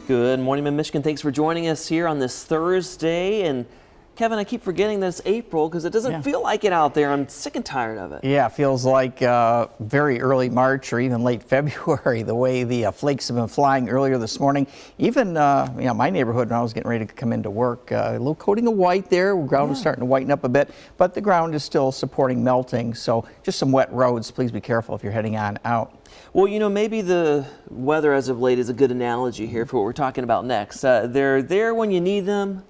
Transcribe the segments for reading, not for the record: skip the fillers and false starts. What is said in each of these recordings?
Good morning, Michigan. Thanks for joining us here on this Thursday. And Kevin, I keep forgetting that it's April because it doesn't feel like it out there. I'm sick and tired of it. Yeah, it feels like very early March or even late February, the way the flakes have been flying earlier this morning. Even my neighborhood, when I was getting ready to come into work, a little coating of white there. The ground was starting to whiten up a bit, but the ground is still supporting melting. So just some wet roads. Please be careful if you're heading on out. Well, maybe the weather as of late is a good analogy here for what we're talking about next. They're there when you need them,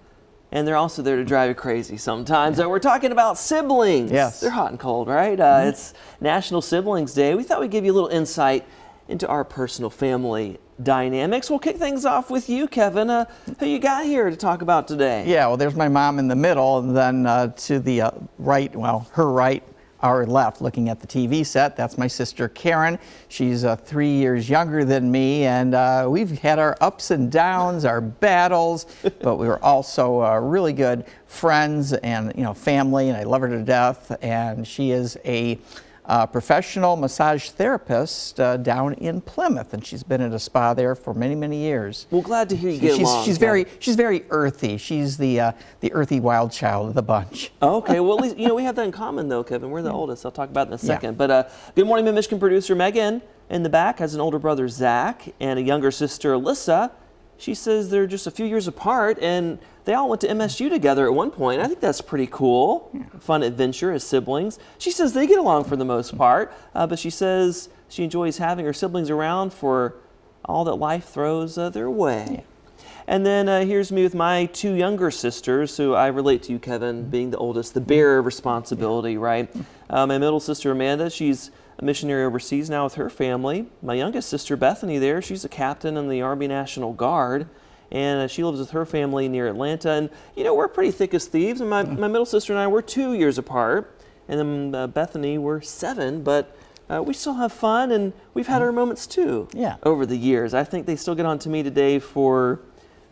and they're also there to drive you crazy sometimes. We're talking about siblings. Yes. They're hot and cold, right? It's National Siblings Day. We thought we'd give you a little insight into our personal family dynamics. We'll kick things off with you, Kevin. Who you got here to talk about today? Yeah, well, there's my mom in the middle, and then to the right, well, her right, our left, looking at the TV set, that's my sister Karen. She's 3 years younger than me, and we've had our ups and downs, our battles, but we were also really good friends and family, and I love her to death. And she is a professional massage therapist down in Plymouth, and she's been at a spa there for many, many years. Well, glad to hear you get along. She's very earthy. She's the earthy wild child of the bunch. Okay, well, at least we have that in common, though, Kevin. We're the oldest. I'll talk about it in a second. But good morning, Michigan producer Megan in the back has an older brother Zach and a younger sister Alyssa. She says they're just a few years apart, and they all went to MSU together at one point. I think that's pretty cool. Fun adventure as siblings. She says they get along for the most part, but she says she enjoys having her siblings around for all that life throws their way. And then here's me with my two younger sisters, who I relate to you, Kevin, being the oldest, the bearer of responsibility, right? My middle sister, Amanda, she's a missionary overseas now with her family. My youngest sister, Bethany, she's a captain in the Army National Guard, and she lives with her family near Atlanta. And, we're pretty thick as thieves. And my middle sister and I, we're 2 years apart. And then Bethany, we're 7, but we still have fun, and we've had our moments, too, over the years. I think they still get on to me today for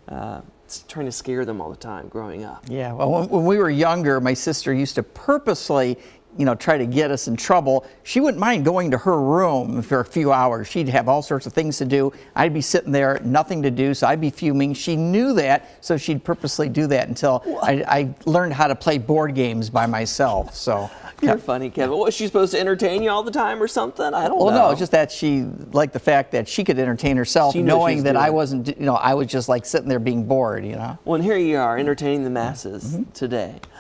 trying to scare them all the time growing up. Yeah, well, when we were younger, my sister used to purposely try to get us in trouble. She wouldn't mind going to her room for a few hours. She'd have all sorts of things to do. I'd be sitting there, nothing to do, so I'd be fuming. She knew that, so she'd purposely do that until I learned how to play board games by myself. So You're funny, Kevin. Was she supposed to entertain you all the time or something? I don't know. Well, no, it's just that she liked the fact that she could entertain herself, knowing that I wasn't, I was just like sitting there being bored, Well, and here you are, entertaining the masses today.